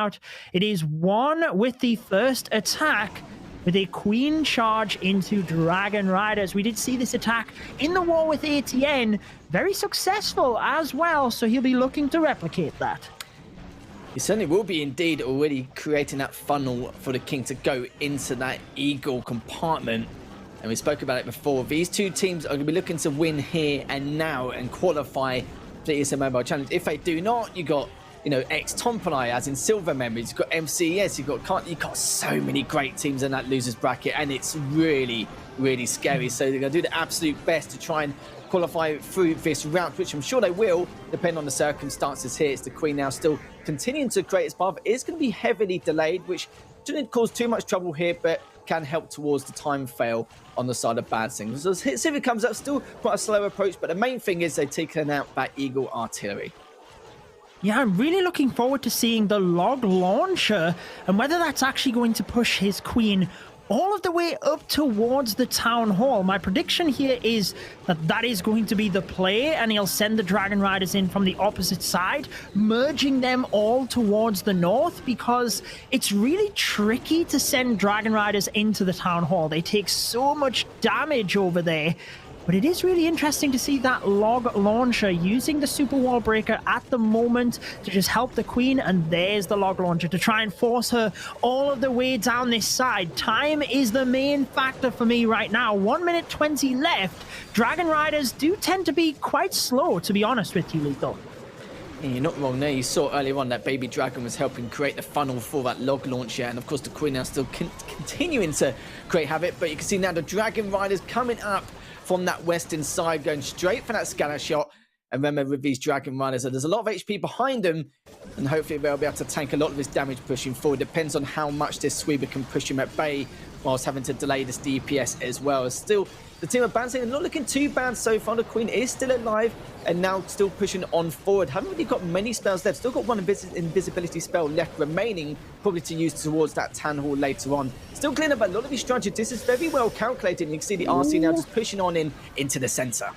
out. It is 1 with the first attack, with a queen charge into Dragon Riders. We did see this attack in the war with ATN. Very successful as well, so he'll be looking to replicate that. He certainly will be indeed, already creating that funnel for the King to go into that Eagle compartment. And we spoke about it before. These two teams are going to be looking to win here and now and qualify for the ESL Mobile Challenge. If they do not, you got, you know, ex-Tompanai as in silver members. You've got MCES. You've got so many great teams in that losers bracket, and it's really, really scary. So they're going to do the absolute best to try and qualify through this route, which I'm sure they will, depending on the circumstances here. It's the Queen now still continuing to create its path. It is going to be heavily delayed, which shouldn't cause too much trouble here, but can help towards the time fail on the side of Badzinger. So see if it comes up, still quite a slow approach, but the main thing is they've taken out that Eagle artillery. Yeah, I'm really looking forward to seeing the log launcher and whether that's actually going to push his queen all of the way up towards the town hall. My prediction here is that that is going to be the play, and he'll send the Dragon Riders in from the opposite side, merging them all towards the north, because it's really tricky to send Dragon Riders into the town hall. They take so much damage over there. But it is really interesting to see that log launcher using the super wall breaker at the moment to just help the queen, and there's the log launcher to try and force her all of the way down this side. Time is the main factor for me right now. 1 minute 20 left. Dragon Riders do tend to be quite slow, to be honest with you, Lethal. Yeah, you're not wrong there. You saw earlier on that Baby Dragon was helping create the funnel for that log launcher, and of course the Queen now still continuing to create havoc, but you can see now the Dragon Riders coming up from that western side, going straight for that scanner shot. And remember, with these Dragon Riders, there's a lot of HP behind them, and hopefully they'll be able to tank a lot of this damage pushing forward. Depends on how much this sweeper can push him at bay, whilst having to delay this DPS as well. Still, the team of Badzinger not looking too bad so far. The Queen is still alive and now still pushing on forward. Haven't really got many spells left. Still got one invisibility spell left remaining, probably to use towards that Town Hall later on. Still cleaning up a lot of his strategy. This is very well calculated. You can see the RC now just pushing on into the center.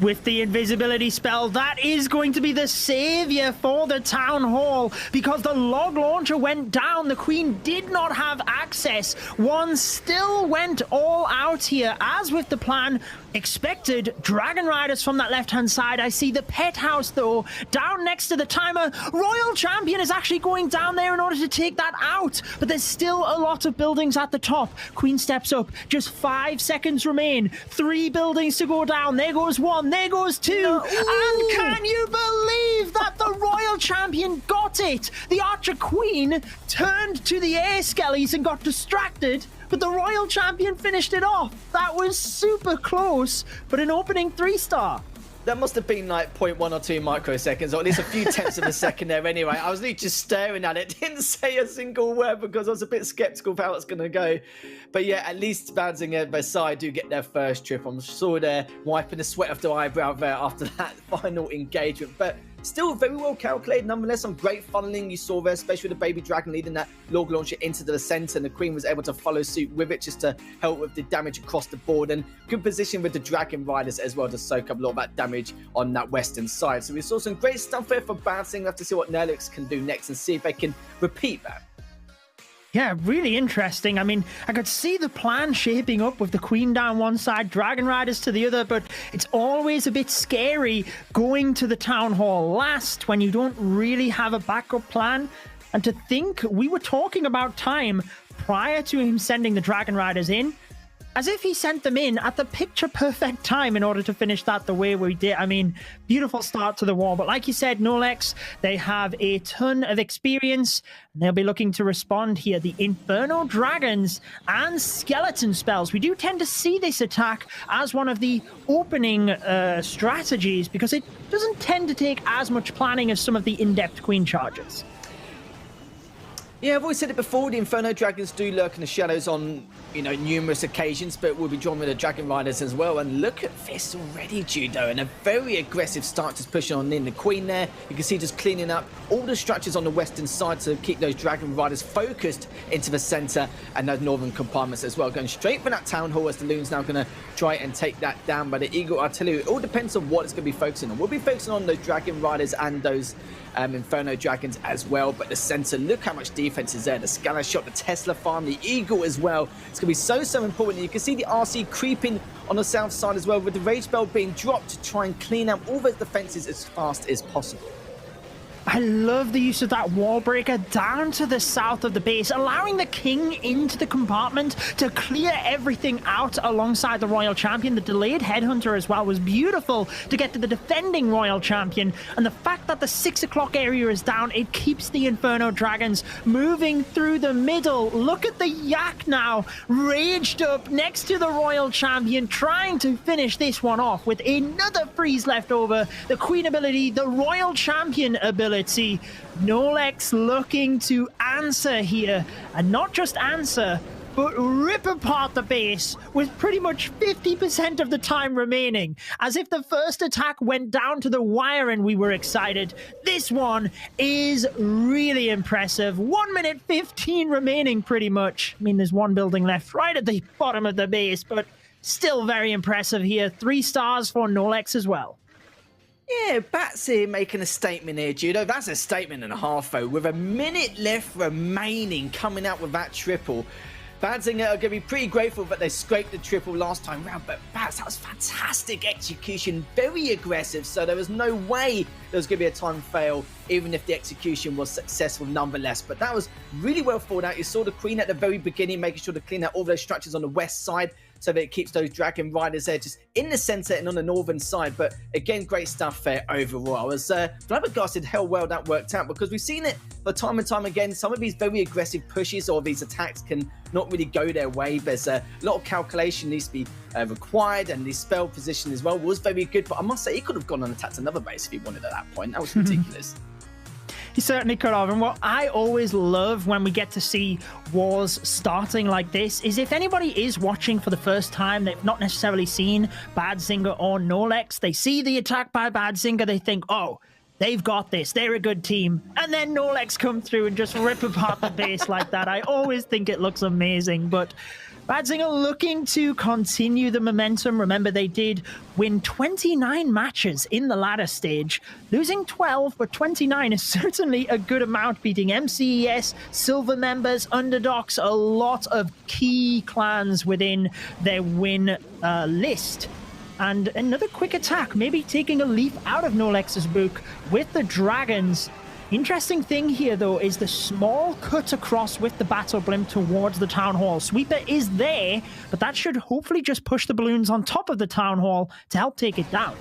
With the invisibility spell, that is going to be the savior for the town hall, because the log launcher went down. The Queen did not have access. One still went all out here, as with the plan expected. Dragon Riders from that left-hand side. I see the pet house, though, down next to the timer. Royal Champion is actually going down there in order to take that out, but there's still a lot of buildings at the top. Queen steps up. Just 5 seconds remain. 3 buildings to go down. There goes 1. There goes 2. No. And can you believe that the Royal Champion got it? The Archer Queen turned to the air skellies and got distracted, but the Royal Champion finished it off. That was super close, but an opening 3-star. That must have been like 0.1 or 2 microseconds, or at least a few tenths of a second there anyway. I was literally just staring at it, didn't say a single word because I was a bit skeptical of how it's going to go. But yeah, at least Badzinger Versailles do get their first trip. I'm sure they're wiping the sweat off their eyebrow there after that final engagement. But still very well calculated nonetheless. Some great funneling you saw there, especially with the Baby Dragon leading that log launcher into the center, and the Queen was able to follow suit with it just to help with the damage across the board, and good position with the Dragon Riders as well to soak up a lot of that damage on that western side. So we saw some great stuff there for Badzinger. We'll have to see what Nolex can do next and see if they can repeat that. Yeah, really interesting. I mean, I could see the plan shaping up with the Queen down one side, Dragon Riders to the other, but it's always a bit scary going to the Town Hall last when you don't really have a backup plan. And to think we were talking about time prior to him sending the Dragon Riders in, as if he sent them in at the picture-perfect time in order to finish that the way we did. I mean, beautiful start to the war. But like you said, Nolex, they have a ton of experience, and they'll be looking to respond here. The Inferno Dragons and Skeleton spells. We do tend to see this attack as one of the opening strategies, because it doesn't tend to take as much planning as some of the in-depth Queen charges. Yeah, I've always said it before, the Inferno Dragons do lurk in the shadows on, you know, numerous occasions, but we'll be drawn with the Dragon Riders as well. And look at this already, Judo, and a very aggressive start just pushing on in. The Queen there, you can see just cleaning up all the structures on the western side to keep those Dragon Riders focused into the center and those northern compartments as well. Going straight for that Town Hall as the Loon's now going to try and take that down by the Eagle Artillery. It all depends on what it's going to be focusing on. We'll be focusing on those Dragon Riders and those Inferno Dragons as well. But the center, look how much defense is there. The Scanner Shot, the Tesla Farm, the Eagle as well. It's going to be so important. You can see the RC creeping on the south side as well, with the Rage Spell being dropped to try and clean out all those defenses as fast as possible. I love the use of that wall breaker down to the south of the base, allowing the king into the compartment to clear everything out alongside the royal champion. The delayed headhunter as well was beautiful to get to the defending royal champion. And the fact that the 6 o'clock area is down, it keeps the Inferno Dragons moving through the middle. Look at the Yak now, raged up next to the royal champion, trying to finish this one off with another freeze left over. The queen ability, the royal champion ability. Nolex looking to answer here, and not just answer, but rip apart the base with pretty much 50% of the time remaining. As if the first attack went down to the wire and we were excited. This one is really impressive. 1 minute 15 remaining pretty much. I mean, there's one building left right at the bottom of the base, but still very impressive here. 3 stars for Nolex as well. Yeah, Bats here making a statement here, Judo. That's a statement and a half, though. With a minute left remaining, coming out with that triple. Badzinger are going to be pretty grateful that they scraped the triple last time round, but Bats, that was fantastic execution, very aggressive, so there was no way there was going to be a time fail, even if the execution was successful nonetheless. But that was really well thought out. You saw the Queen at the very beginning, making sure to clean out all those structures on the west side, so that it keeps those Dragon Riders there just in the center and on the northern side. But again, great stuff there overall. As flabbergasted how well that worked out, because we've seen it for time and time again. Some of these very aggressive pushes or these attacks can not really go their way. There's a lot of calculation needs to be required, and the spell position as well was very good. But I must say, he could have gone and attacked another base if he wanted at that point. That was ridiculous. He certainly could have. And what I always love when we get to see wars starting like this is if anybody is watching for the first time, they've not necessarily seen Badzinger or Nolex, they see the attack by Badzinger, they think, oh, they've got this, they're a good team. And then Nolex come through and just rip apart the base like that. I always think it looks amazing. But Badzinger looking to continue the momentum. Remember, they did win 29 matches in the ladder stage. Losing 12, but 29 is certainly a good amount, beating MCES, Silver members, Underdogs, a lot of key clans within their win list. And another quick attack, maybe taking a leaf out of Nolex's book with the Dragons. Interesting thing here, though, is the small cut across with the battle blimp towards the town hall. Sweeper is there, but that should hopefully just push the balloons on top of the town hall to help take it down.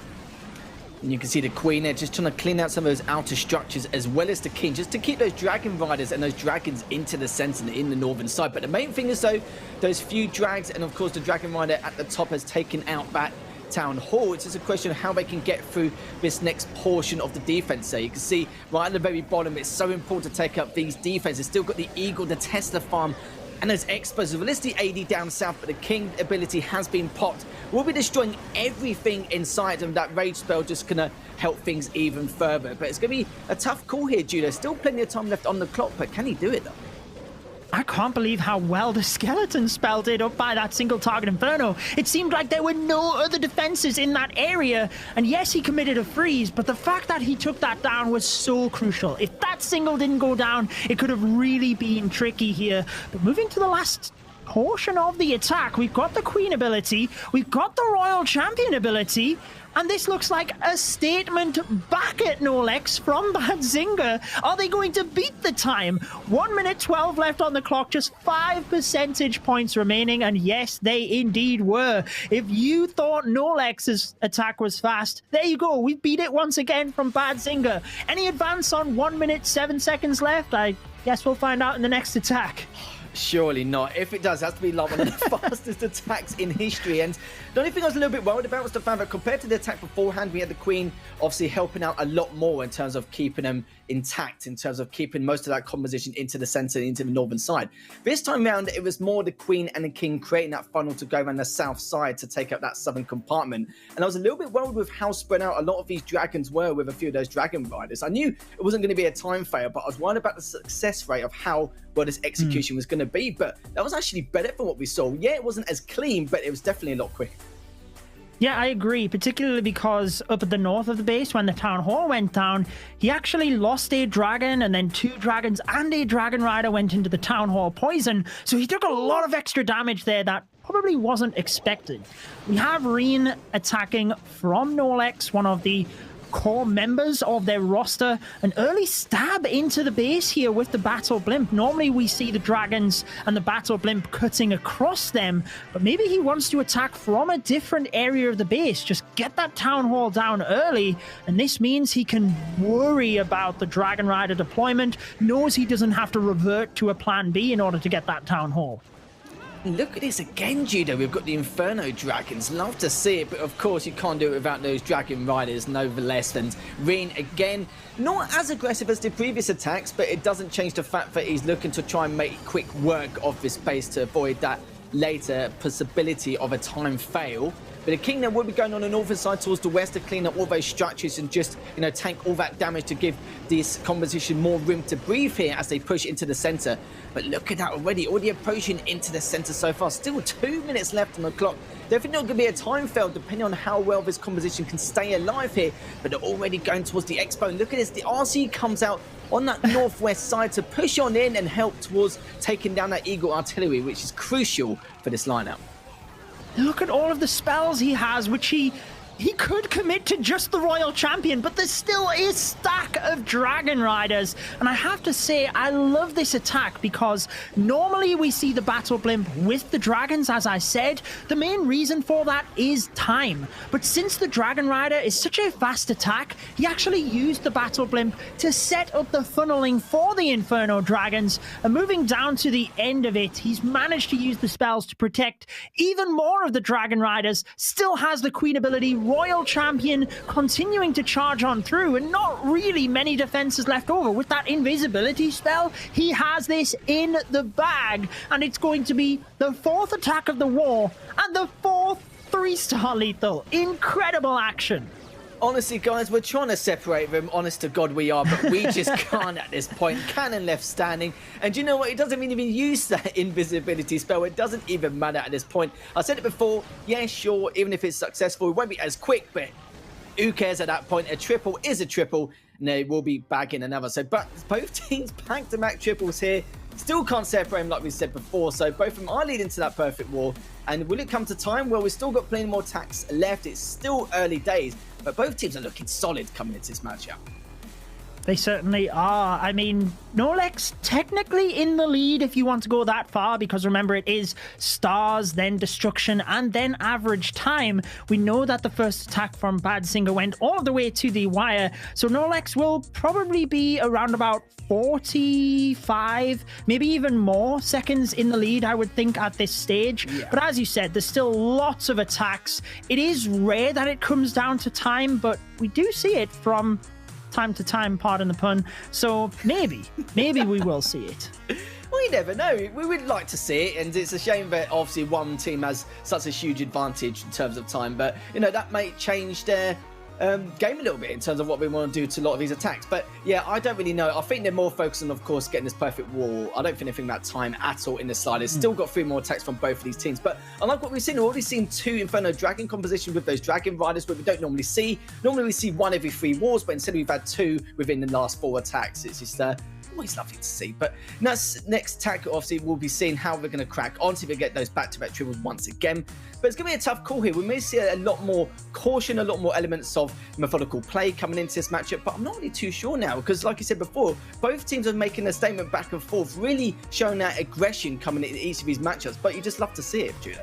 And you can see the Queen there just trying to clean out some of those outer structures, as well as the King, just to keep those Dragon Riders and those Dragons into the center in the northern side. But the main thing is, though, those few Drags, and of course the Dragon Rider at the top has taken out that town hall. It's just a question of how they can get through this next portion of the defense there. You can see right at the very bottom, it's so important to take up these defenses. Still got the Eagle, the Tesla Farm, and those Expos. Well, it's the AD down south, but the King ability has been popped. We'll be destroying everything inside, and that Rage Spell just gonna help things even further. But it's gonna be a tough call here, Judo. Still plenty of time left on the clock, but can he do it though? I can't believe how well the skeleton spell did up by that single target Inferno. It seemed like there were no other defenses in that area. And yes, he committed a freeze, but the fact that he took that down was so crucial. If that single didn't go down, it could have really been tricky here. But moving to the last portion of the attack, we've got the Queen ability, we've got the Royal Champion ability, and this looks like a statement back at Nolex from Badzinger. Are they going to beat the time? 1 minute 12 left on the clock, just 5 percentage points remaining, and yes, they indeed were. If you thought Nolex's attack was fast, there you go. We beat it once again from Badzinger. Any advance on 1 minute 7 seconds left? I guess we'll find out in the next attack. Surely not. If it does, it has to be like one of the fastest attacks in history. And the only thing I was a little bit worried about was the fact that compared to the attack beforehand, we had the Queen obviously helping out a lot more in terms of keeping them intact, in terms of keeping most of that composition into the center, into the northern side. This time round, it was more the Queen and the King creating that funnel to go around the south side to take up that southern compartment. And I was a little bit worried with how spread out a lot of these dragons were with a few of those Dragon Riders. I knew it wasn't going to be a time fail, but I was worried about the success rate of how well this execution was going to be. But that was actually better than what we saw. Yeah, it wasn't as clean, but it was definitely a lot quicker. Yeah, I agree, particularly because up at the north of the base, when the town hall went down, he actually lost a dragon, and then 2 dragons and a dragon rider went into the town hall poison. So he took a lot of extra damage there that probably wasn't expected. We have Reen attacking from Nolex, one of the core members of their roster. An early stab into the base here with the battle blimp. Normally we see the dragons and the battle blimp cutting across them, but maybe he wants to attack from a different area of the base. Just get that town hall down early, and this means he can worry about the dragon rider deployment, knows he doesn't have to revert to a plan B in order to get that town hall. Look at this again, Judo. We've got the Inferno Dragons. Love to see it, but of course you can't do it without those Dragon Riders, no less. And Reen, again, not as aggressive as the previous attacks, but it doesn't change the fact that he's looking to try and make quick work of this base to avoid that later possibility of a time fail. But the King then will be going on the northern side towards the west to clean up all those structures and just, tank all that damage to give this composition more room to breathe here as they push into the center. But look at that already approaching into the center so far. Still 2 minutes left on the clock. Definitely not going to be a time fail depending on how well this composition can stay alive here. But they're already going towards the Expo. And look at this, the RC comes out on that northwest side to push on in and help towards taking down that Eagle artillery, which is crucial for this lineup. Look at all of the spells he has, which he could commit to just the Royal Champion, but there's still a stack of Dragon Riders. And I have to say, I love this attack because normally we see the Battle Blimp with the Dragons, as I said. The main reason for that is time. But since the Dragon Rider is such a fast attack, he actually used the Battle Blimp to set up the funneling for the Inferno Dragons. And moving down to the end of it, he's managed to use the spells to protect even more of the Dragon Riders. Still has the Queen ability, Royal Champion continuing to charge on through, and not really many defenses left over. With that invisibility spell, he has this in the bag, and it's going to be the 4th attack of the war and the 4th 3-star lethal. Incredible action. Honestly, guys, we're trying to separate them. Honest to God, we are, but we just can't at this point. Cannon left standing. And you know what? It doesn't even use that invisibility spell. It doesn't even matter at this point. I said it before. Yeah, sure, even if it's successful, it won't be as quick, but who cares at that point? A triple is a triple, and they will be bagging another. So, but both teams back-to-back triples here. Still can't separate them like we said before. So both of them are leading to that perfect war. And will it come to time? Well, we've still got plenty more attacks left. It's still early days. But both teams are looking solid coming into this matchup. They certainly are. I mean, Nolex technically in the lead if you want to go that far, because remember, it is stars, then destruction, and then average time. We know that the first attack from Badzinger went all the way to the wire, so Nolex will probably be around about 45, maybe even more seconds in the lead, I would think, at this stage. Yeah. But as you said, there's still lots of attacks. It is rare that it comes down to time, but we do see it from time to time, pardon the pun. So maybe we will see it. We never know. We would like to see it, and it's a shame that obviously one team has such a huge advantage in terms of time, but that may change their game a little bit in terms of what we want to do to a lot of these attacks. But yeah, I don't really know. I think they're more focused on, of course, getting this perfect wall. I don't think anything about time at all in the sliders. Still got 3 more attacks from both of these teams. But I like what we've seen. We've already seen 2 Inferno Dragon compositions with those Dragon Riders, but we don't normally see. Normally we see 1 every 3 wars, but instead we've had 2 within the last 4 attacks. It's just always lovely to see. But next attack, obviously, we'll be seeing how we're going to crack on, see if we get those back-to-back triples once again. But it's going to be a tough call here. We may see a lot more caution, a lot more elements of methodical play coming into this matchup, but I'm not really too sure now, because like I said before, both teams are making a statement back and forth, really showing that aggression coming into each of these matchups, but you just love to see it, Judo.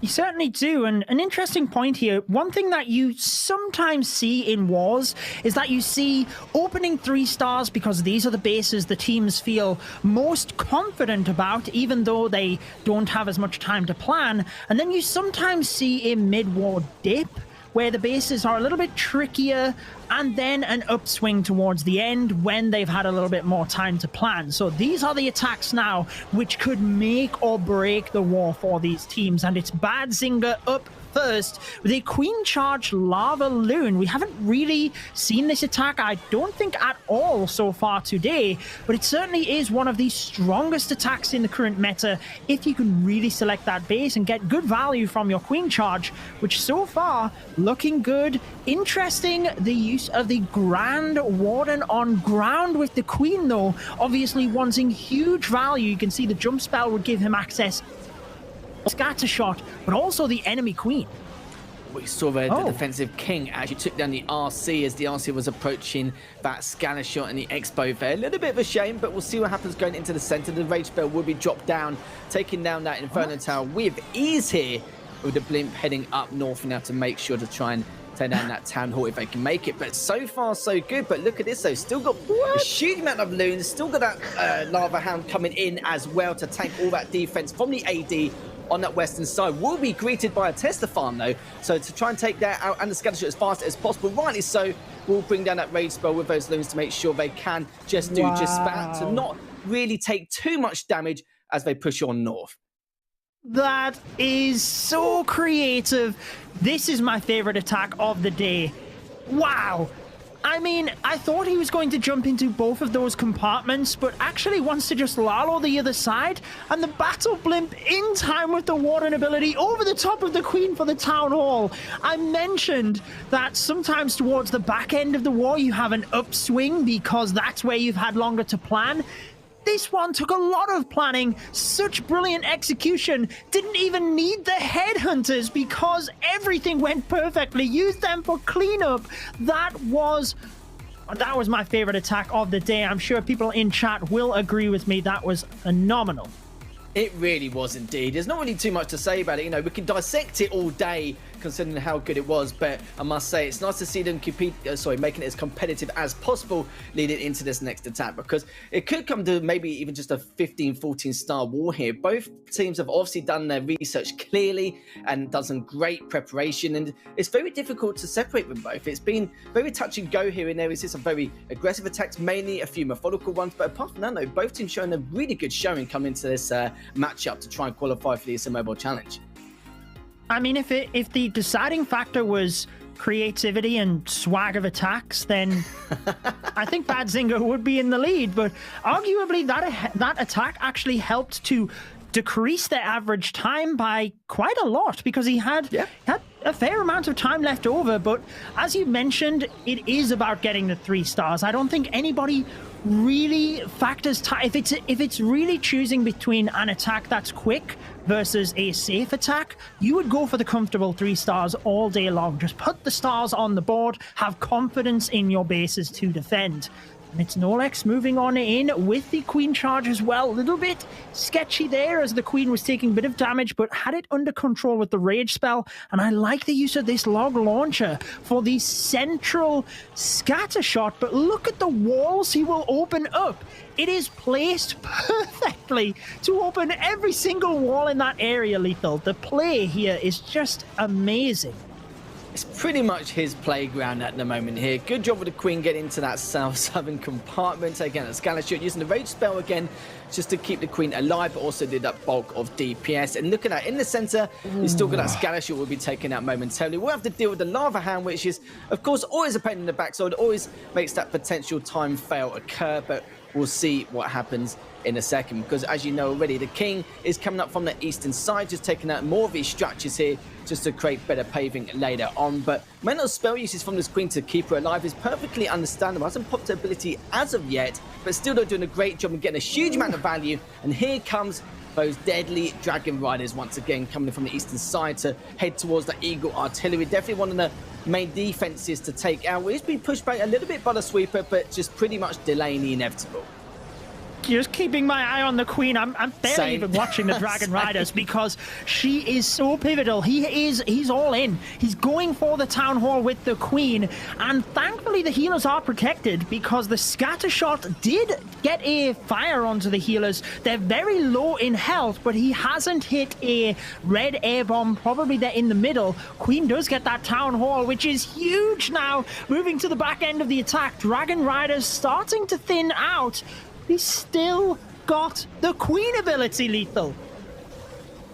You certainly do. And an interesting point here, one thing that you sometimes see in wars is that you see opening 3 stars because these are the bases the teams feel most confident about, even though they don't have as much time to plan. And then you sometimes see a mid-war dip where the bases are a little bit trickier, and then an upswing towards the end when they've had a little bit more time to plan. So these are the attacks now which could make or break the war for these teams, and it's Badzinger up first with a Queen Charge Lava Loon. We haven't really seen this attack, I don't think, at all so far today, but it certainly is one of the strongest attacks in the current meta if you can really select that base and get good value from your Queen Charge, which so far looking good. Interesting, the use of the Grand Warden on ground with the Queen, though, obviously wanting huge value. You can see the jump spell would give him access scatter shot, but also the enemy Queen. We saw the defensive king actually took down the RC as the RC was approaching that scanner shot and the expo there. A little bit of a shame, but we'll see what happens going into the center. The rage spell will be dropped down, taking down that Inferno Tower with ease here, with the blimp heading up north now to make sure to try and tear down that town hall if they can make it. But so far so good. But look at this though, still got a huge amount of loons, still got that lava hound coming in as well to tank all that defense from the AD on that western side. Will be greeted by a Tesla farm though, so to try and take that out and the scatter shot as fast as possible, rightly so, will bring down that rage spell with those loons to make sure they can just do just that, to not really take too much damage as they push on north. That is so creative. This is my favorite attack of the day. Wow. I mean, I thought he was going to jump into both of those compartments, but actually wants to just lalo the other side, and the battle blimp in time with the Warden ability over the top of the Queen for the Town Hall. I mentioned that sometimes towards the back end of the war you have an upswing because that's where you've had longer to plan. This one took a lot of planning, such brilliant execution, didn't even need the headhunters because everything went perfectly, used them for cleanup. That was my favorite attack of the day. I'm sure people in chat will agree with me. That was phenomenal. It really was indeed. There's not really too much to say about it. You know, we can dissect it all day considering how good it was, but I must say it's nice to see them making it as competitive as possible leading into this next attack, because it could come to maybe even just a 15-14 star war here. Both teams have obviously done their research clearly and done some great preparation, and it's very difficult to separate them both. It's been very touch and go here and there. We see some very aggressive attacks, mainly a few methodical ones, but apart from that, though, both teams showing a really good showing coming into this matchup to try and qualify for the ESL Mobile Challenge. I mean, if the deciding factor was creativity and swag of attacks, then I think Badzinger would be in the lead. But arguably, that attack actually helped to decrease their average time by quite a lot, because he had a fair amount of time left over. But as you mentioned, it is about getting the 3 stars. I don't think anybody really factors time. If it's really choosing between an attack that's quick versus a safe attack, you would go for the comfortable 3 stars all day long. Just put the stars on the board, have confidence in your bases to defend. And it's Nolex moving on in with the Queen Charge as well. A little bit sketchy there as the Queen was taking a bit of damage, but had it under control with the Rage spell. And I like the use of this log launcher for the central scatter shot. But look at the walls he will open up. It is placed perfectly to open every single wall in that area, Lethal. The play here is just amazing. It's pretty much his playground at the moment here. Good job with the Queen getting into that southern compartment. Again, a scanner shot using the rage spell again just to keep the Queen alive, but also did that bulk of DPS. And look at that, in the center, you still got that scanner shot will be taken out momentarily. We'll have to deal with the lava hand, which is, of course, always a pain in the backside, always makes that potential time fail occur, but we'll see what happens in a second, because as you know already, the King is coming up from the eastern side, just taking out more of these structures here just to create better paving later on. But mental spell uses from this Queen to keep her alive is perfectly understandable. Hasn't popped her ability as of yet, but still they're doing a great job of getting a huge amount of value. And here comes those deadly Dragon Riders once again coming from the eastern side to head towards the Eagle Artillery. Definitely one of the main defenses to take out. It's been pushed back a little bit by the sweeper, but just pretty much delaying the inevitable. Just keeping my eye on the Queen. I'm barely even watching the Dragon Riders because she is so pivotal. He's all in. He's going for the Town Hall with the Queen, and thankfully the healers are protected because the scatter shot did get a fire onto the healers. They're very low in health, but he hasn't hit a red air bomb. Probably they're in the middle. Queen does get that Town Hall, which is huge now. Moving to the back end of the attack, Dragon Riders starting to thin out. He's still got the Queen ability, Lethal.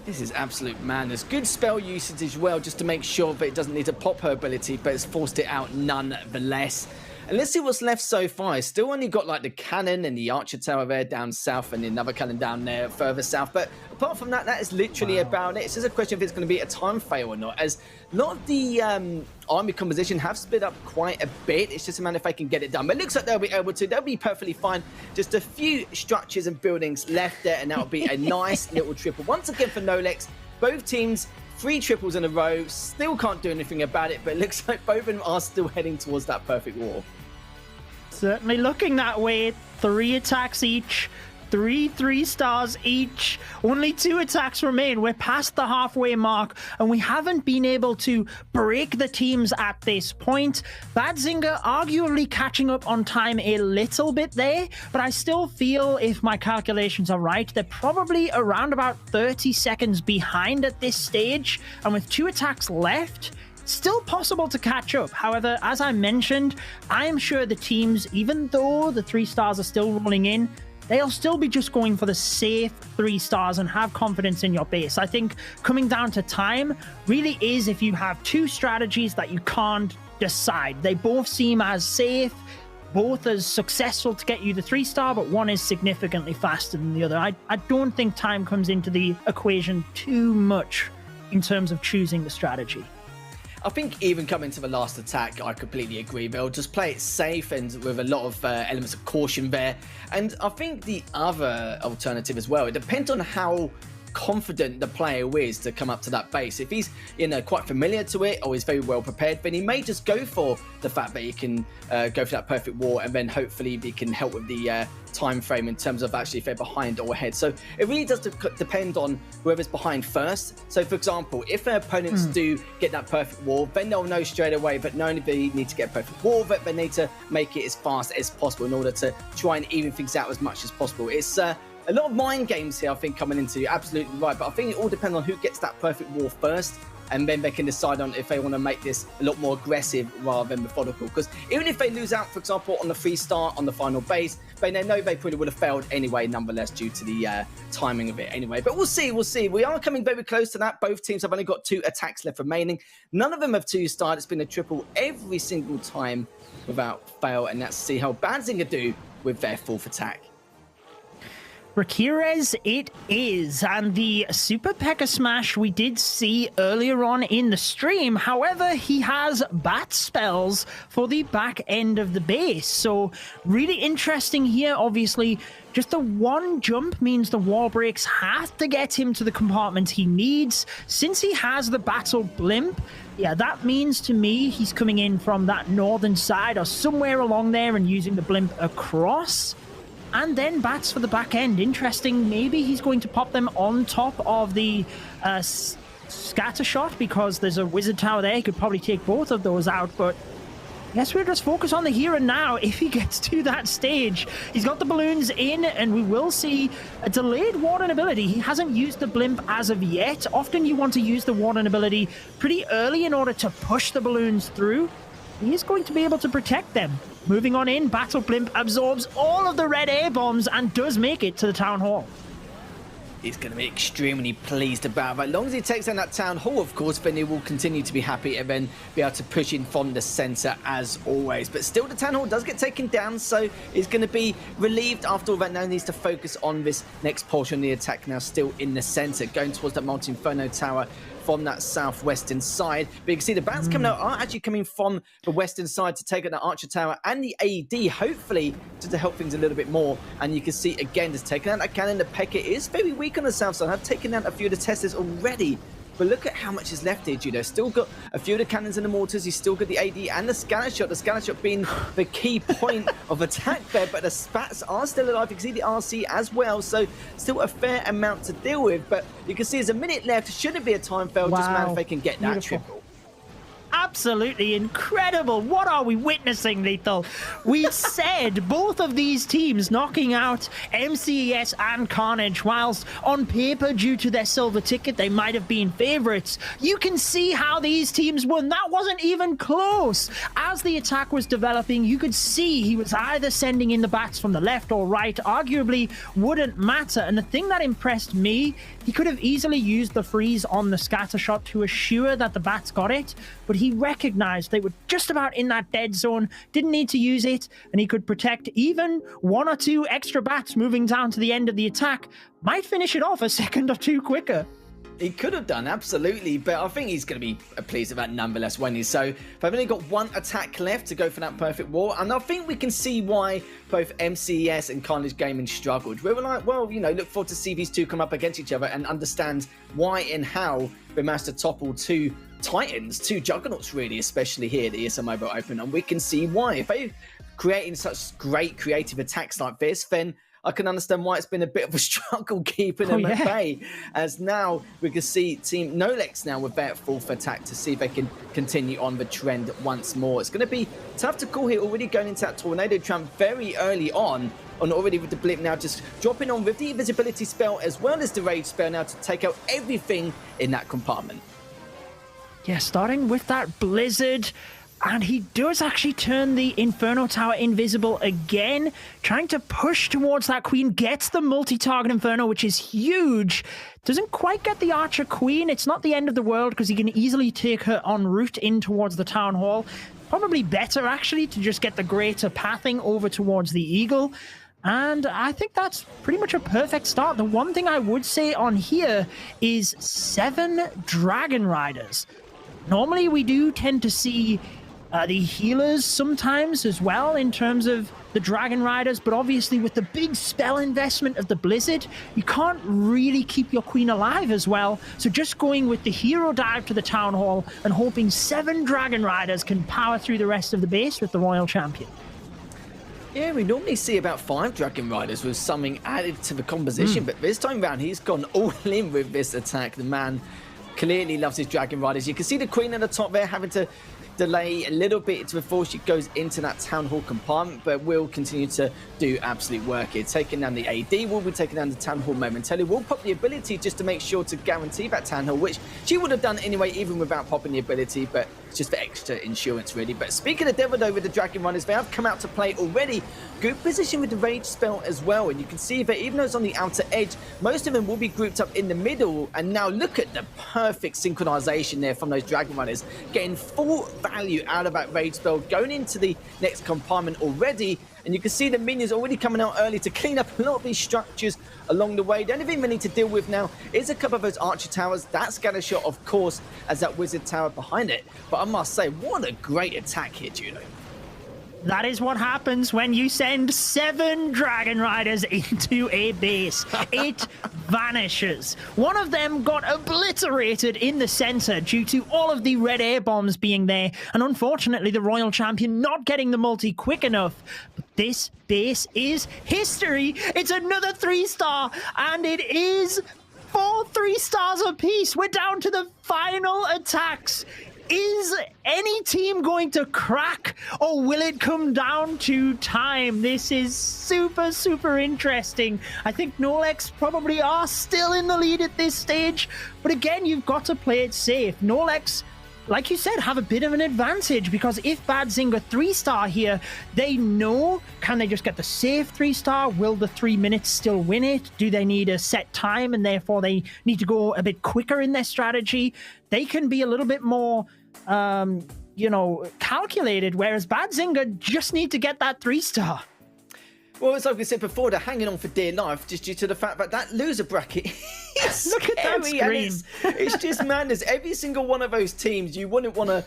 This is absolute madness. Good spell usage as well, just to make sure that it doesn't need to pop her ability, but it's forced it out nonetheless. And let's see what's left so far. It's still only got like the cannon and the archer tower there down south and another cannon down there further south. But apart from that, that is literally about it. It's just a question if it's going to be a time fail or not, as a lot of the army composition have split up quite a bit. It's just a matter if they can get it done. But it looks like they'll be able to. They'll be perfectly fine. Just a few structures and buildings left there, and that'll be a nice little triple. Once again for Nolex, both teams 3 triples in a row, still can't do anything about it, but it looks like both of them are still heading towards that perfect war. Certainly looking that way. 3 attacks each. 3 3-stars each. Only 2 attacks remain. We're past the halfway mark, and we haven't been able to break the teams at this point. Badzinger arguably catching up on time a little bit there, but I still feel, if my calculations are right, they're probably around about 30 seconds behind at this stage, and with 2 attacks left, still possible to catch up. However, as I mentioned, I am sure the teams, even though the 3 stars are still rolling in, they'll still be just going for the safe 3 stars and have confidence in your base. I think coming down to time really is if you have 2 strategies that you can't decide. They both seem as safe, both as successful to get you the 3-star, but one is significantly faster than the other. I don't think time comes into the equation too much in terms of choosing the strategy. I think even coming to the last attack, I completely agree. They'll just play it safe and with a lot of elements of caution there. And I think the other alternative as well, it depends on how confident the player is to come up to that base. If he's, you know, quite familiar to it or is very well prepared, then he may just go for the fact that he can go for that perfect war, and then hopefully he can help with the time frame in terms of actually if they're behind or ahead. So it really does depend on whoever's behind first. So for example, if their opponents do get that perfect war, then they'll know straight away that not only do they need to get a perfect war, but they need to make it as fast as possible in order to try and even things out as much as possible. It's a lot of mind games here, I think, coming into. You're absolutely right, but I think it all depends on who gets that perfect war first, and then they can decide on if they want to make this a lot more aggressive rather than methodical. Because even if they lose out, for example, on the 3-star on the final base, they know they probably would have failed anyway, nonetheless, due to the timing of it anyway. But we'll see, we'll see. We are coming very close to that. Both teams have only got 2 attacks left remaining. None of them have 2-starred. It's been a triple every single time without fail, and let's see how Badzinger do with their 4th attack. Rakirez it is, and the Super P.E.K.K.A. Smash we did see earlier on in the stream. However, he has bat spells for the back end of the base, so really interesting here. Obviously, just the 1 jump means the wall breaks have to get him to the compartment he needs. Since he has the battle blimp, yeah, that means to me he's coming in from that northern side or somewhere along there and using the blimp across. And then bats for the back end. Interesting. Maybe he's going to pop them on top of the scatter shot because there's a wizard tower there. He could probably take both of those out, but I guess we'll just focus on the here and now. If he gets to that stage, he's got the balloons in, and we will see a delayed warden ability. He hasn't used the blimp as of yet. Often you want to use the warden ability pretty early in order to push the balloons through. He is going to be able to protect them. Moving on in, Battle Blimp absorbs all of the red air bombs and does make it to the Town Hall. He's going to be extremely pleased about that. As long as he takes down that Town Hall, of course, then he will continue to be happy and then be able to push in from the centre as always. But still, the Town Hall does get taken down, so he's going to be relieved after all that. Now he needs to focus on this next portion of the attack, now still in the centre, going towards that Multi-Inferno Tower from that southwestern side. But you can see the bats coming out are actually coming from the western side to take out the Archer Tower and the AED, hopefully just to help things a little bit more. And you can see again, just taking out that cannon. The P.E.K.K.A. is very weak on the south side. I've taken out a few of the testers already. But look at how much is left here, Judo. Still got a few of the cannons and the mortars. He's still got the AD and the scanner shot. The scanner shot being the key point of attack there. But the Spats are still alive. You can see the RC as well. So still a fair amount to deal with. But you can see there's a minute left. Shouldn't be a time fail. Just man if they can get that triple. absolutely incredible. What are we witnessing, Lethal? We said both of these teams knocking out MCES and Carnage, whilst on paper, due to their silver ticket, they might have been favorites. You can see how these teams won. That wasn't even close. As the attack was developing, you could see he was either sending in the bats from the left or right. Arguably wouldn't matter. And the thing that impressed me, he could have easily used the freeze on the scatter shot to assure that the bats got it, but he recognized they were just about in that dead zone, didn't need to use it, and he could protect even one or two extra bats moving down to the end of the attack. Might finish it off a second or two quicker. He could have done, absolutely, but I think he's going to be pleased about nonetheless winning. So they've only got one attack left to go for that perfect wall, and I think we can see why both MCES and Carnage Gaming struggled. We were like, well, you know, look forward to see these two come up against each other and understand why and how they managed to topple two titans, two juggernauts really, especially here at the ESL Mobile Open, and we can see why. If they're creating such great creative attacks like this, then I can understand why it's been a bit of a struggle keeping them at bay. As now we can see Team Nolex now with their fourth attack to see if they can continue on the trend once more. It's going to be tough to call here, already going into that tornado trap very early on already with the blip now just dropping on with the invisibility spell as well as the rage spell now to take out everything in that compartment. Yeah, starting with that blizzard. And he does actually turn the Inferno Tower invisible again, trying to push towards that Queen, gets the multi-target Inferno, which is huge. Doesn't quite get the Archer Queen. It's not the end of the world because he can easily take her en route in towards the Town Hall. Probably better, actually, to just get the greater pathing over towards the Eagle. And I think that's pretty much a perfect start. The one thing I would say on here is 7 Dragon Riders. Normally, we do tend to see the healers sometimes as well in terms of the Dragon Riders, but obviously with the big spell investment of the Blizzard, you can't really keep your Queen alive as well. So just going with the hero dive to the Town Hall and hoping 7 Dragon Riders can power through the rest of the base with the Royal Champion. Yeah, we normally see about 5 Dragon Riders with something added to the composition, but this time around he's gone all in with this attack. The man clearly loves his Dragon Riders. You can see the Queen at the top there having to delay a little bit before she goes into that Town Hall compartment, but will continue to do absolute work here. Taking down the AD, will be taking down the Town Hall momentarily. Will pop the ability just to make sure to guarantee that Town Hall, which she would have done anyway, even without popping the ability, but it's just for extra insurance, really. But speaking of Devil, though, with the Dragon Runners, they have come out to play already. Good position with the Rage spell as well, and you can see that even though it's on the outer edge, most of them will be grouped up in the middle, and now look at the perfect synchronization there from those Dragon Runners, getting full value out of that Rage spell, going into the next compartment already, and you can see the minions already coming out early to clean up a lot of these structures along the way. The only thing we need to deal with now is a couple of those archer towers, that scatter shot, of course, as that wizard tower behind it. But I must say, what a great attack here, Juno. That is what happens when you send 7 Dragon Riders into a base. It vanishes. One of them got obliterated in the center due to all of the red air bombs being there, and unfortunately the Royal Champion not getting the multi quick enough. But this base is history. It's another 3-star, and it is 4 3-stars apiece. We're down to the final attacks. Is any team going to crack, or will it come down to time? This is super, super interesting. I think Nolex probably are still in the lead at this stage, but again, you've got to play it safe. Nolex, like you said, have a bit of an advantage, because if Badzinger 3-star here, they know, can they just get the safe 3-star? Will the 3 minutes still win it? Do they need a set time and therefore they need to go a bit quicker in their strategy? They can be a little bit more calculated, whereas Badzinger just need to get that 3-star. Well, as like we said before, they're hanging on for dear life just due to the fact that loser bracket is Look at that screen. It's just madness. Every single one of those teams, you wouldn't want to,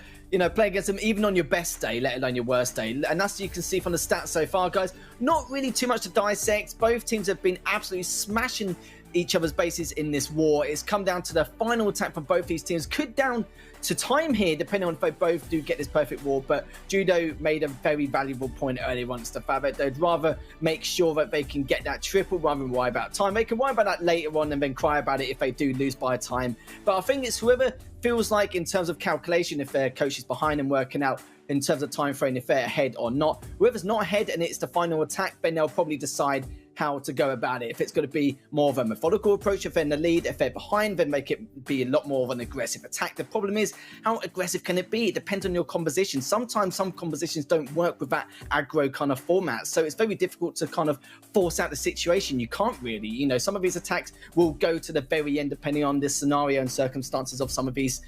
play against them even on your best day, let alone your worst day. And that's, you can see from the stats so far, guys. Not really too much to dissect. Both teams have been absolutely smashing each other's bases in this war. It's come down to the final attack for both these teams. Could down to time here, depending on if they both do get this perfect war. But Judo made a very valuable point earlier on to Favit. They'd rather make sure that they can get that triple rather than worry about time. They can worry about that later on and then cry about it if they do lose by a time. But I think it's whoever feels like, in terms of calculation, if their coach is behind and working out in terms of time frame, if they're ahead or not. Whoever's not ahead and it's the final attack, then they'll probably decide how to go about it. If it's going to be more of a methodical approach, if they're in the lead, if they're behind, then make it be a lot more of an aggressive attack. The problem is, how aggressive can it be? It depends on your composition. Sometimes some compositions don't work with that aggro kind of format, so it's very difficult to kind of force out the situation. You can't really, you know, some of these attacks will go to the very end depending on the scenario and circumstances of some of these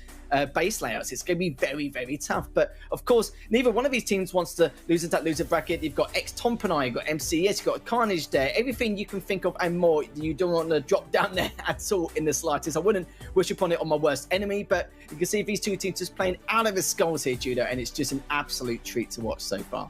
base layouts. It's going to be very, very tough. But of course, neither one of these teams wants to lose into that loser bracket. You've got ex-Tompanai, you've got MCS, you've got Carnage there. Everything you can think of and more. You don't want to drop down there at all in the slightest. I wouldn't wish upon it on my worst enemy, but you can see these two teams just playing out of the skulls here, Judo, and it's just an absolute treat to watch so far.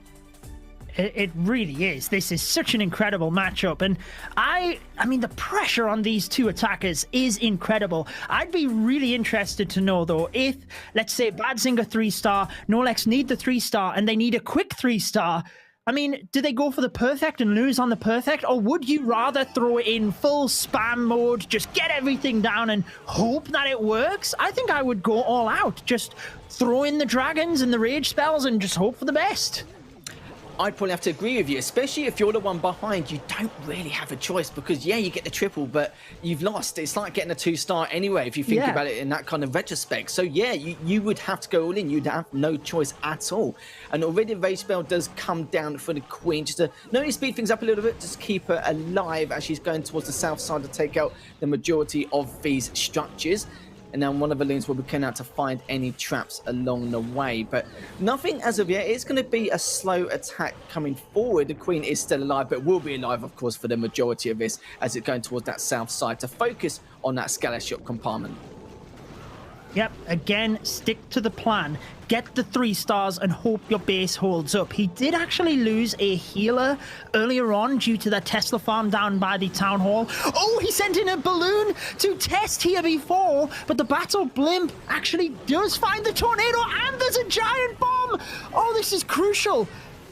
It really is. This is such an incredible matchup. And I mean, the pressure on these two attackers is incredible. I'd be really interested to know, though, if, let's say, Badzinger 3-star, Nolex need the 3-star, and they need a quick 3-star. I mean, do they go for the perfect and lose on the perfect? Or would you rather throw it in full spam mode, just get everything down and hope that it works? I think I would go all out. Just throw in the dragons and the rage spells and just hope for the best. I'd probably have to agree with you, especially if you're the one behind. You don't really have a choice because, yeah, you get the triple, but you've lost. It's like getting a 2-star anyway, if you think about it in that kind of retrospect. So, yeah, you would have to go all in. You'd have no choice at all. And already the rage spell does come down for the Queen. Just to not only speed things up a little bit, just keep her alive as she's going towards the south side to take out the majority of these structures. And then one of the loons will be coming out to find any traps along the way. But nothing as of yet. It's going to be a slow attack coming forward. The Queen is still alive, but will be alive, of course, for the majority of this as it's going towards that south side to focus on that scholarship compartment. Yep, again, stick to the plan. Get the 3-stars and hope your base holds up. He did actually lose a healer earlier on due to that Tesla farm down by the town hall. Oh, he sent in a balloon to test here before, but the battle blimp actually does find the tornado, and there's a giant bomb. Oh, this is crucial.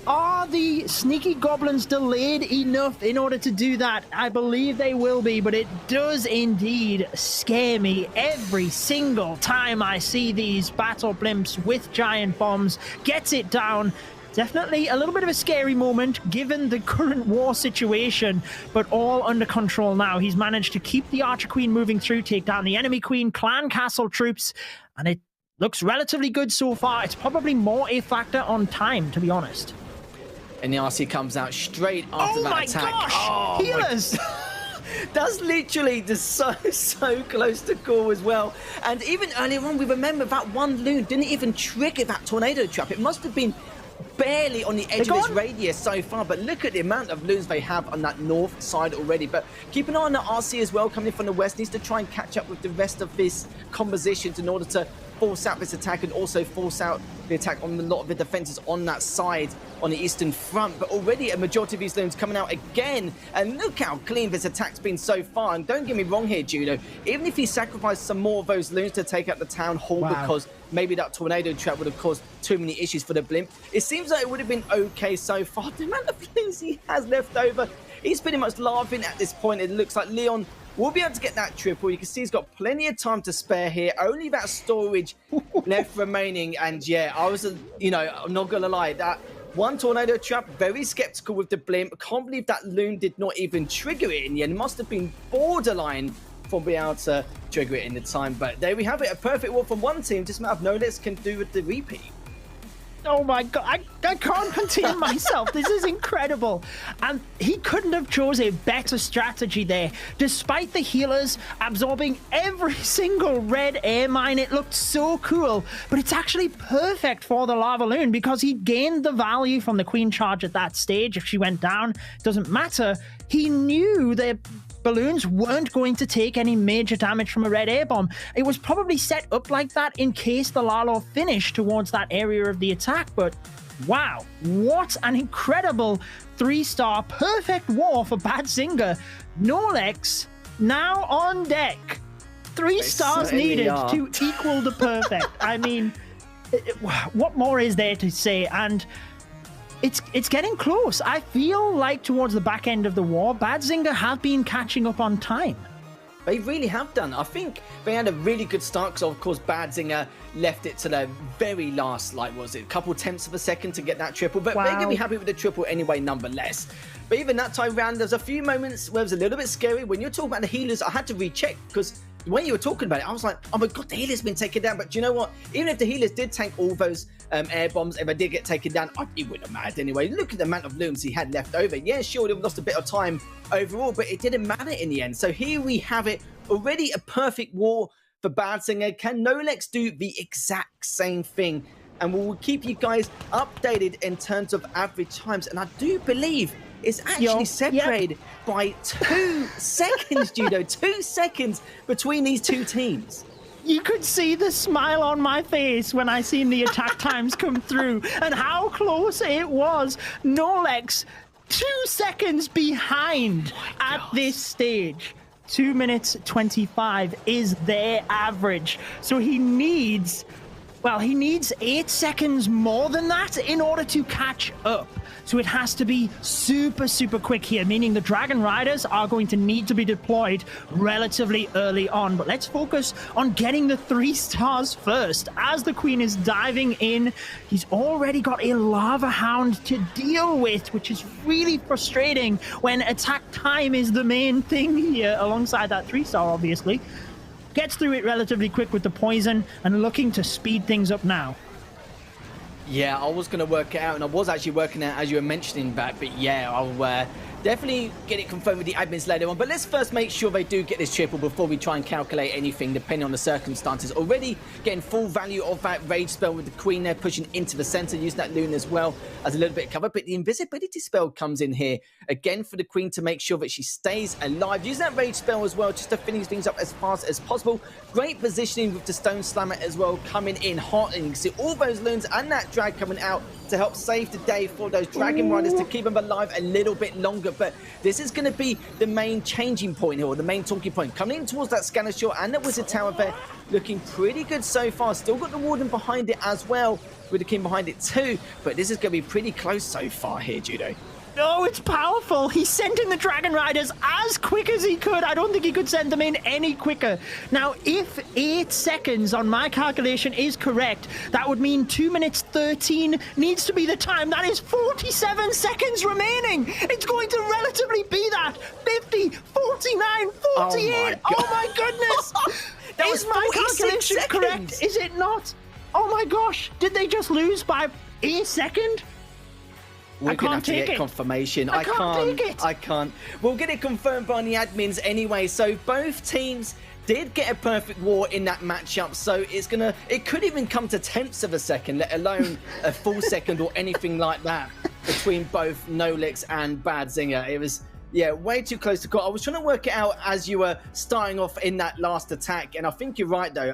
Are the sneaky goblins delayed enough in order to do that? I believe they will be, but it does indeed scare me every single time I see these battle blimps with giant bombs. Gets it down. Definitely a little bit of a scary moment given the current war situation, but all under control now. He's managed to keep the Archer Queen moving through, take down the enemy Queen, clan castle troops, and it looks relatively good so far. It's probably more a factor on time, to be honest. And the RC comes out straight after that attack. Oh my gosh! Healers! That's literally just so close to call as well. And even earlier on, we remember that one loon didn't even trigger that tornado trap. It must have been barely on the edge of its radius so far, but look at the amount of loons they have on that north side already. But keep an eye on the RC as well, coming in from the west. Needs to try and catch up with the rest of this compositions in order to force out this attack and also force out the attack on a lot of the defenses on that side on the eastern front. But already a majority of these loons coming out again, and look how clean this attack's been so far. And don't get me wrong here, Judo, even if he sacrificed some more of those loons to take out the town hall because maybe that tornado trap would have caused too many issues for the blimp, it seems like it would have been okay so far. The amount of loons he has left over, he's pretty much laughing at this point. It looks like Leon will be able to get that triple. You can see he's got plenty of time to spare here. Only that storage left remaining. And yeah, I was, you know, I'm not going to lie, that one tornado trap, very skeptical with the blimp. Can't believe that loon did not even trigger it in the end. Must have been borderline for being able to trigger it in the time. But there we have it, a perfect war from one team. Just a matter of Nolex can do with the repeat. Oh my god, I can't contain myself. This is incredible. And he couldn't have chose a better strategy there. Despite the healers absorbing every single red air mine, it looked so cool. But it's actually perfect for the lava loon because he gained the value from the queen charge at that stage. If she went down, doesn't matter. He knew that balloons weren't going to take any major damage from a red air bomb. It was probably set up like that in case the Lalo finished towards that area of the attack, but wow, what an incredible 3-star perfect war for Badzinger. Nolex now on deck. 3 stars certainly needed are. to equal the perfect. I mean, what more is there to say? And it's getting close. I feel like towards the back end of the war, Badzinger have been catching up on time. They really have done. I think they had a really good start because, of course, Badzinger left it to the very last, like, was it a couple tenths of a second to get that triple? But they're going to be happy with the triple anyway, nonetheless. But even that time round, there's a few moments where it was a little bit scary. When you're talking about the healers, I had to recheck because when you were talking about it, I was like, oh my God, the healer's been taken down. But do you know what? Even if the healers did tank all those air bombs, if they did get taken down, it wouldn't have mattered anyway. Look at the amount of looms he had left over. Yeah, sure, they've lost a bit of time overall, but it didn't matter in the end. So here we have it. Already a perfect war for Badzinger. Can Nolex do the exact same thing? And we'll keep you guys updated in terms of average times. And I do believe it's actually separated by 2 seconds, Judo. 2 seconds between these two teams. You could see the smile on my face when I seen the attack times come through and how close it was. Nolex 2 seconds behind at this stage. 2 minutes 25 is their average. So he needs 8 seconds more than that in order to catch up. So it has to be super, super quick here, meaning the Dragon Riders are going to need to be deployed relatively early on. But let's focus on getting the 3 stars first. As the Queen is diving in, he's already got a Lava Hound to deal with, which is really frustrating when attack time is the main thing here, alongside that 3-star, obviously. Gets through it relatively quick with the poison and looking to speed things up now. Yeah, I was going to work it out, and I was actually working out as you were mentioning that, but yeah, I'll definitely get it confirmed with the admins later on. But let's first make sure they do get this triple before we try and calculate anything, depending on the circumstances. Already getting full value of that rage spell with the Queen there, pushing into the center, using that Loon as well as a little bit of cover. But the invisibility spell comes in here, again, for the Queen to make sure that she stays alive. Use that rage spell as well, just to finish things up as fast as possible. Great positioning with the Stone Slammer as well, coming in hot. And you can see all those Loons and that drag coming out to help save the day for those Dragon Riders to keep them alive a little bit longer. But this is going to be the main changing point here, or the main talking point. Coming in towards that Scanner Shore and the Wizard Tower there, looking pretty good so far. Still got the Warden behind it as well, with the King behind it too. But this is going to be pretty close so far here, Judo. No, it's powerful. He sent in the Dragon Riders as quick as he could. I don't think he could send them in any quicker. Now, if 8 seconds on my calculation is correct, that would mean 2 minutes 13 needs to be the time. That is 47 seconds remaining. It's going to relatively be that. 50, 49, 48. Oh my goodness. That is my calculation seconds. correct? Is it not? Oh my gosh. Did they just lose by a second? We're going to have to get confirmation. I can't. We'll get it confirmed by the admins anyway. So both teams did get a perfect war in that matchup. So it could even come to tenths of a second, let alone a full second or anything like that between both Nolex and Badzinger. It was, yeah, way too close to call. I was trying to work it out as you were starting off in that last attack. And I think you're right, though.